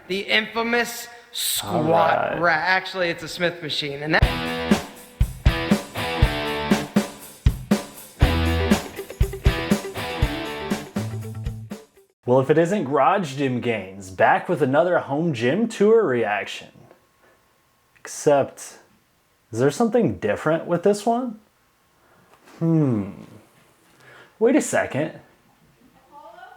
the infamous squat rack. Actually, it's a Smith machine. And that Well, if it isn't Garage Gym Gains, back with another home gym tour reaction. Except, is there something different with this one? Wait a second.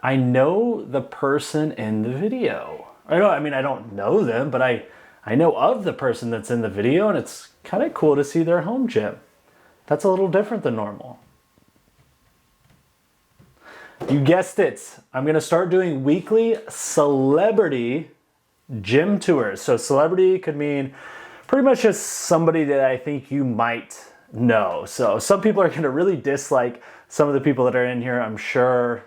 I know the person in the video. I don't know them, but I know of the person that's in the video, and it's kind of cool to see their home gym. That's a little different than normal. You guessed it. I'm going to start doing weekly celebrity gym tours. So celebrity could mean pretty much just somebody that I think you might know. So some people are going to really dislike some of the people that are in here, I'm sure.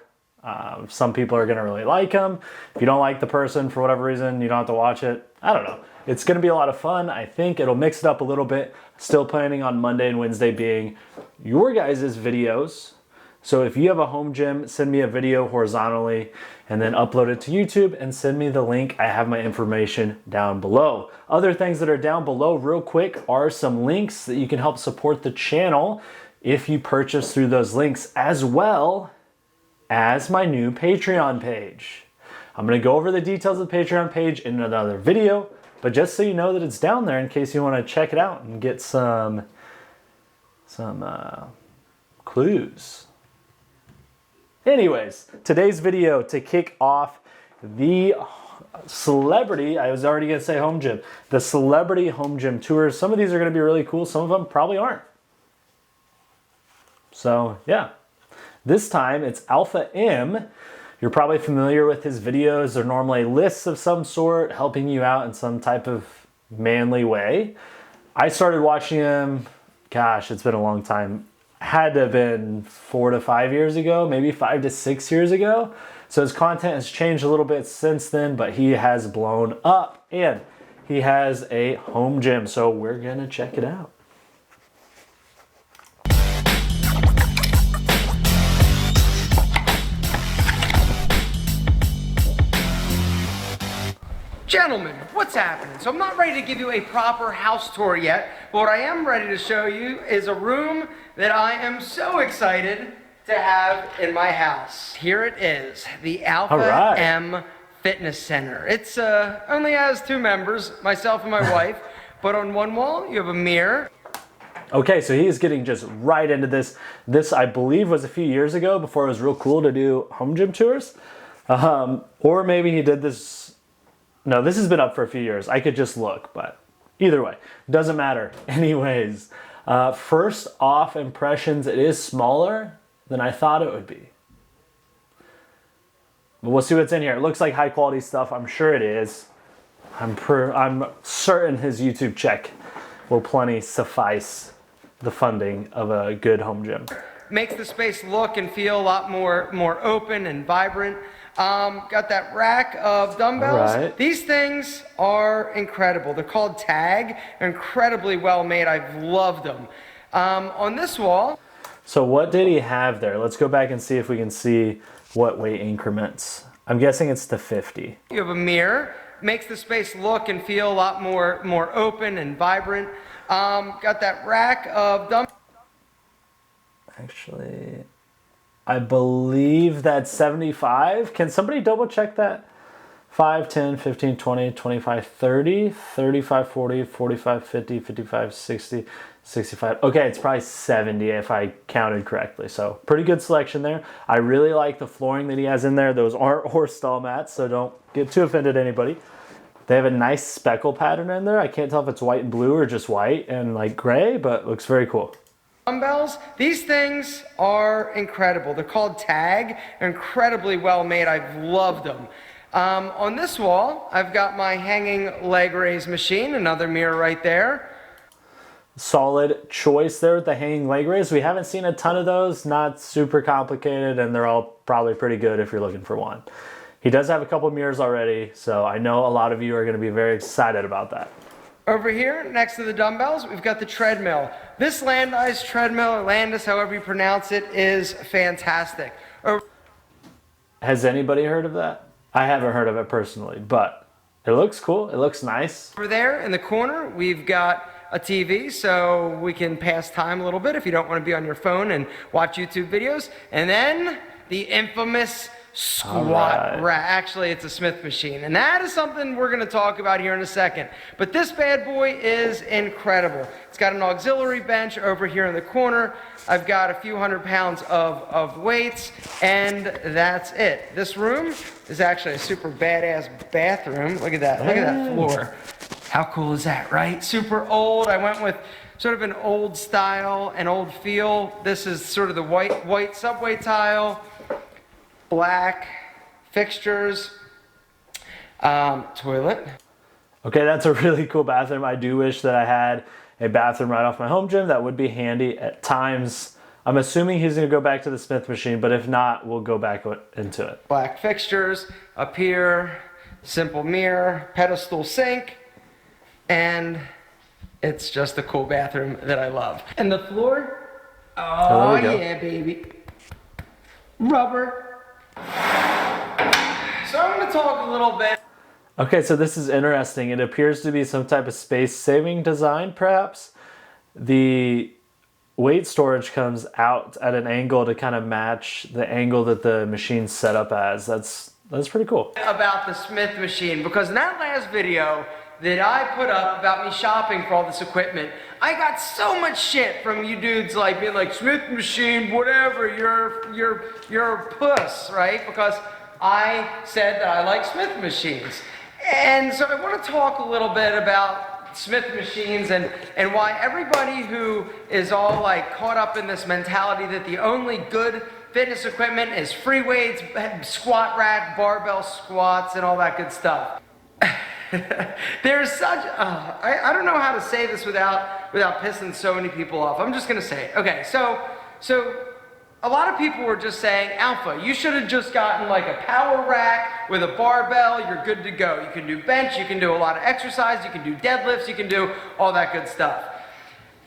Some people are going to really like them. If you don't like the person for whatever reason, you don't have to watch it. I don't know. It's going to be a lot of fun. I think it'll mix it up a little bit. Still planning on Monday and Wednesday being your guys' videos. So if you have a home gym, send me a video horizontally and then upload it to YouTube and send me the link. I have my information down below. Other things that are down below real quick are some links that you can help support the channel if you purchase through those links, as well as my new Patreon page. I'm gonna go over the details of the Patreon page in another video, but just so you know that it's down there in case you wanna check it out and get some clues. Anyways, today's video to kick off the celebrity, I was already gonna say home gym, the celebrity home gym tours. Some of these are gonna be really cool, some of them probably aren't. So yeah, this time it's Alpha M. You're probably familiar with his videos. They're normally lists of some sort, helping you out in some type of manly way. I started watching him, gosh, it's been a long time. Had to have been 4 to 5 years ago, maybe 5 to 6 years ago. So his content has changed a little bit since then, but he has blown up and he has a home gym. So we're gonna check it out. Gentlemen, what's happening? So I'm not ready to give you a proper house tour yet, but what I am ready to show you is a room that I am so excited to have in my house. Here it is, the Alpha M Fitness Center. It's only has 2 members, myself and my wife, but on one wall you have a mirror. Okay, so he is getting just right into this. This, I believe, was a few years ago before it was real cool to do home gym tours. Or maybe he did this. No, this has been up for a few years. I could just look, but either way, doesn't matter. Anyways, first off impressions, it is smaller than I thought it would be. But we'll see what's in here. It looks like high quality stuff. I'm sure it is. I'm certain his YouTube check will plenty suffice the funding of a good home gym. Makes the space look and feel a lot more open and vibrant. Got that rack of dumbbells. Right. These things are incredible. They're called Tag. They're incredibly well made. I've loved them. On this wall. So what did he have there? Let's go back and see if we can see what weight increments. I'm guessing it's to 50. You have a mirror. Makes the space look and feel a lot more open and vibrant. Got that rack of dumbbells. Actually, I believe that's 75. Can somebody double check that? 5, 10, 15, 20, 25, 30, 35, 40, 45, 50, 55, 60, 65. Okay, it's probably 70 if I counted correctly. So pretty good selection there. I really like the flooring that he has in there. Those aren't horse stall mats, so don't get too offended anybody. They have a nice speckle pattern in there. I can't tell if it's white and blue or just white and like gray, but it looks very cool. Dumbbells. These things are incredible. They're called Tag. They're incredibly well made. I've loved them. On this wall, I've got my hanging leg raise machine, another mirror right there. Solid choice there with the hanging leg raise. We haven't seen a ton of those, not super complicated, and they're all probably pretty good if you're looking for one. He does have a couple mirrors already, so I know a lot of you are going to be very excited about that. Over here, next to the dumbbells, we've got the treadmill. This Landis treadmill, or Landis, however you pronounce it, is fantastic. Has anybody heard of that? I haven't heard of it personally, but It looks cool. It looks nice. Over there in the corner, we've got a TV, so we can pass time a little bit if you don't want to be on your phone and watch YouTube videos. And then the infamous squat rack. Actually, it's a Smith machine, and that is something we're going to talk about here in a second. But this bad boy is incredible. It's got an auxiliary bench over here in the corner. I've got a few 100 pounds of weights, and that's it. This room is actually a super badass bathroom. Look at that. Look at that floor. How cool is that, right? Super old. I went with sort of an old style and old feel. This is sort of the white subway tile, black fixtures, toilet. Okay, that's a really cool bathroom. I do wish that I had a bathroom right off my home gym. That would be handy at times. I'm assuming he's going to go back to the Smith machine, but if not, we'll go back into it. Black fixtures up here, simple mirror, pedestal sink, and it's just a cool bathroom that I love. And the floor, oh yeah, baby. Rubber. So I'm going to talk a little bit. Okay, so this is interesting. It appears to be some type of space-saving design, perhaps. The weight storage comes out at an angle to kind of match the angle that the machine's set up as. That's pretty cool. About the Smith machine, because in that last video that I put up about me shopping for all this equipment, I got so much shit from you dudes like being like, Smith machine, whatever, you're a puss, right? Because I said that I like Smith machines. And so I want to talk a little bit about Smith machines and why everybody who is all like caught up in this mentality that the only good fitness equipment is free weights, squat rack, barbell squats, and all that good stuff. There's such, I don't know how to say this without pissing so many people off. I'm just going to say it. Okay, so a lot of people were just saying, Alpha, you should have just gotten like a power rack with a barbell, you're good to go. You can do bench, you can do a lot of exercise, you can do deadlifts, you can do all that good stuff.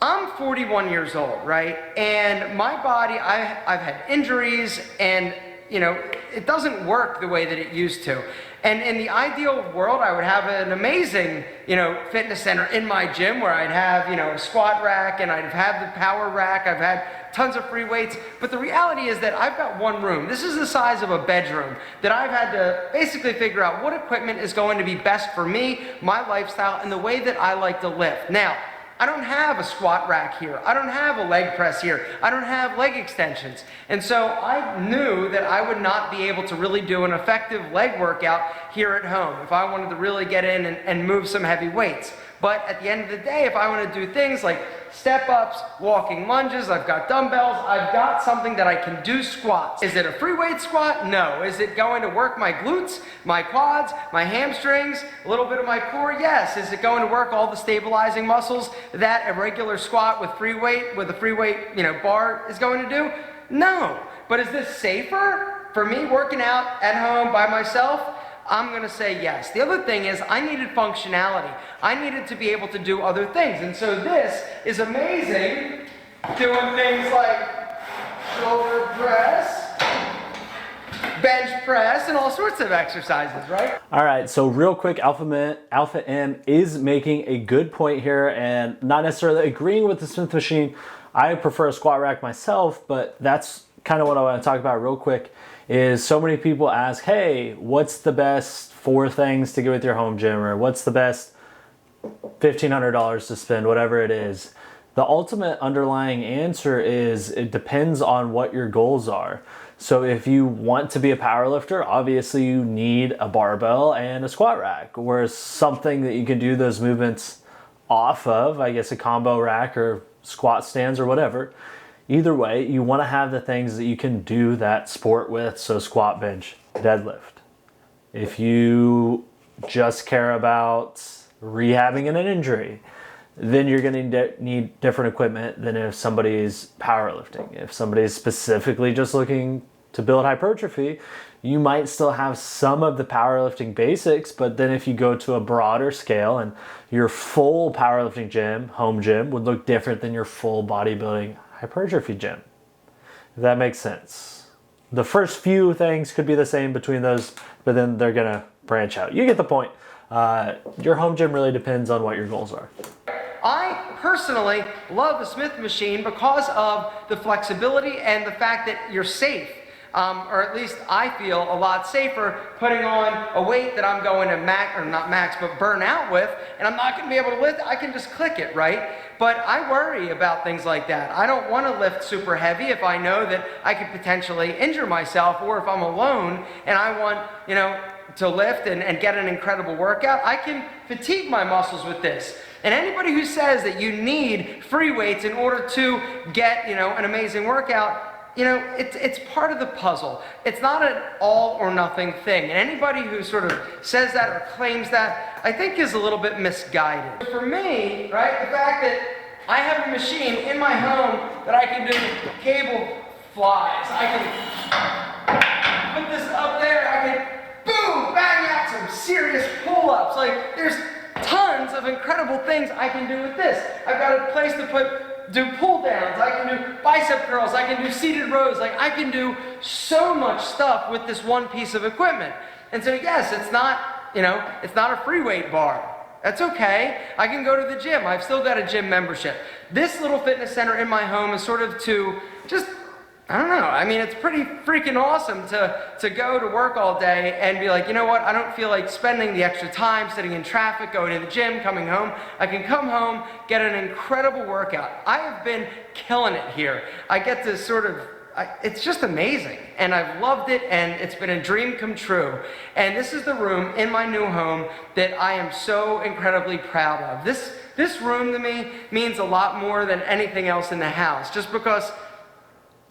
I'm 41 years old, right? And my body, I've had injuries, and you know, it doesn't work the way that it used to. And in the ideal world, I would have an amazing, you know, fitness center in my gym where I'd have, you know, a squat rack and I'd have the power rack. I've had tons of free weights. But the reality is that I've got one room. This is the size of a bedroom that I've had to basically figure out what equipment is going to be best for me, my lifestyle, and the way that I like to lift. Now, I don't have a squat rack here. I don't have a leg press here. I don't have leg extensions. And so I knew that I would not be able to really do an effective leg workout here at home if I wanted to really get in and move some heavy weights. But at the end of the day, if I want to do things like step-ups, walking lunges, I've got dumbbells, I've got something that I can do squats. Is it a free weight squat? No. Is it going to work my glutes, my quads, my hamstrings, a little bit of my core? Yes. Is it going to work all the stabilizing muscles that a regular squat with a free weight, you know, bar is going to do? No. But is this safer for me working out at home by myself? I'm going to say yes. The other thing is I needed functionality. I needed to be able to do other things. And so this is amazing, doing things like shoulder press, bench press, and all sorts of exercises, right? All right, so real quick, Alpha M is making a good point here and not necessarily agreeing with the Smith machine. I prefer a squat rack myself, but that's kind of what I want to talk about real quick. Is so many people ask, hey, what's the best 4 things to get with your home gym, or what's the best $1,500 to spend, whatever it is. The ultimate underlying answer is it depends on what your goals are. So if you want to be a power lifter, obviously you need a barbell and a squat rack, or something that you can do those movements off of, I guess a combo rack or squat stands or whatever. Either way, you want to have the things that you can do that sport with, so squat, bench, deadlift. If you just care about rehabbing an injury, then you're going to need different equipment than if somebody's powerlifting. If somebody's specifically just looking to build hypertrophy, you might still have some of the powerlifting basics, but then if you go to a broader scale and your full powerlifting gym, home gym, would look different than your full bodybuilding hypertrophy gym, if that makes sense. The first few things could be the same between those, but then they're gonna branch out. You get the point. Your home gym really depends on what your goals are. I personally love the Smith machine because of the flexibility and the fact that you're safe. Or at least I feel a lot safer putting on a weight that I'm going to burn out with, and I'm not going to be able to lift. I can just click it, right? But I worry about things like that. I don't want to lift super heavy if I know that I could potentially injure myself, or if I'm alone and I want, to lift and get an incredible workout. I can fatigue my muscles with this. And anybody who says that you need free weights in order to get, an amazing workout, it's part of the puzzle. It's not an all or nothing thing. And anybody who sort of says that or claims that, I think is a little bit misguided. For me, right, the fact that I have a machine in my home that I can do cable flies. I can put this up there, I can, boom, bang out some serious pull-ups. Like, there's tons of incredible things I can do with this. I've got a place to do pull downs, I can do bicep curls, I can do seated rows, like I can do so much stuff with this one piece of equipment. And so yes, it's not a free weight bar. That's okay. I can go to the gym. I've still got a gym membership. This little fitness center in my home is sort of to just, I don't know. I mean, it's pretty freaking awesome to go to work all day and be like, you know what? I don't feel like spending the extra time sitting in traffic, going to the gym, coming home. I can come home, get an incredible workout. I have been killing it here. I get to it's just amazing. And I've loved it, and it's been a dream come true. And this is the room in my new home that I am so incredibly proud of. This room to me means a lot more than anything else in the house, just because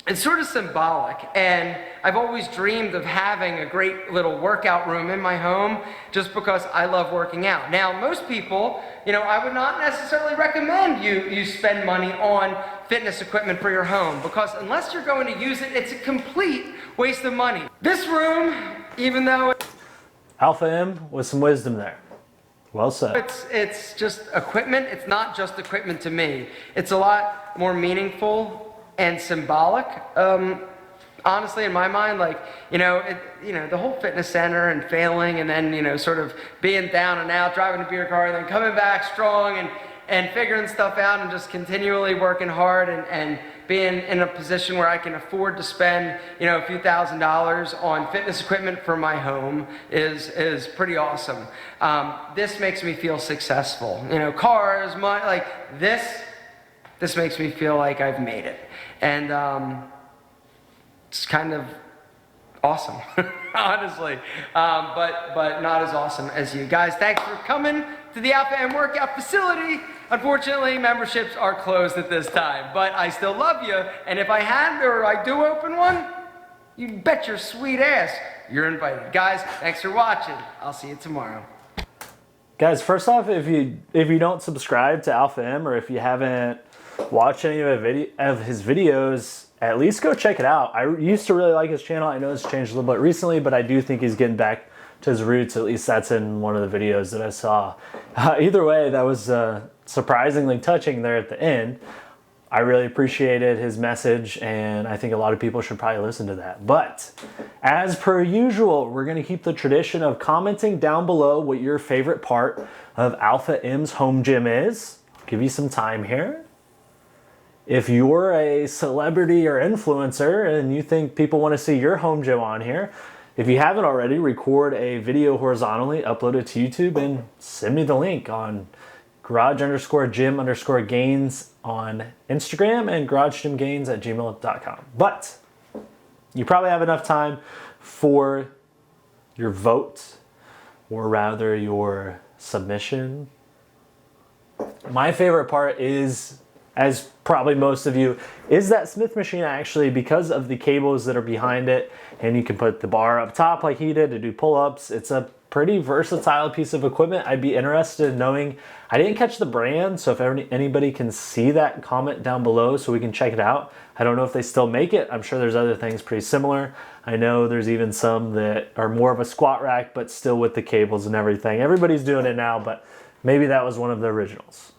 it's sort of symbolic, and I've always dreamed of having a great little workout room in my home just because I love working out. Now, most people, I would not necessarily recommend you spend money on fitness equipment for your home, because unless you're going to use it, it's a complete waste of money. This room, even though Alpha M with some wisdom there. Well said. It's just equipment, it's not just equipment to me. It's a lot more meaningful and symbolic, honestly, in my mind. Like, the whole fitness center and failing, and then, sort of being down and out, driving a beer car, and then coming back strong and figuring stuff out and just continually working hard and being in a position where I can afford to spend, a few $1,000s on fitness equipment for my home is pretty awesome. This makes me feel successful. Cars, money, like this makes me feel like I've made it. And it's kind of awesome, honestly. But not as awesome as you guys. Thanks for coming to the Alpha M Workout Facility. Unfortunately, memberships are closed at this time, but I still love you. And if I do open one, you bet your sweet ass you're invited. Guys, thanks for watching. I'll see you tomorrow. Guys, first off, if you don't subscribe to Alpha M, or if you haven't watched any of his videos, at least go check it out. I used to really like his channel. I know it's changed a little bit recently, but I do think he's getting back to his roots. At least that's in one of the videos that I saw. Either way, that was surprisingly touching there at the end. I really appreciated his message, and I think a lot of people should probably listen to that. But as per usual, we're going to keep the tradition of commenting down below what your favorite part of Alpha M's home gym is. I'll give you some time here. If you're a celebrity or influencer and you think people want to see your home gym on here, if you haven't already, record a video horizontally, upload it to YouTube, and send me the link on garage_gym_gains on Instagram and garagegymgains@gmail.com. But you probably have enough time for your vote, or rather your submission. My favorite part is, as probably most of you, is that Smith machine, actually, because of the cables that are behind it, and you can put the bar up top like he did to do pull-ups. It's a pretty versatile piece of equipment. I'd be interested in knowing, I didn't catch the brand, so if anybody can see that, comment down below so we can check it out. I don't know if they still make it. I'm sure there's other things pretty similar. I know there's even some that are more of a squat rack, but still with the cables and everything. Everybody's doing it now, but maybe that was one of the originals.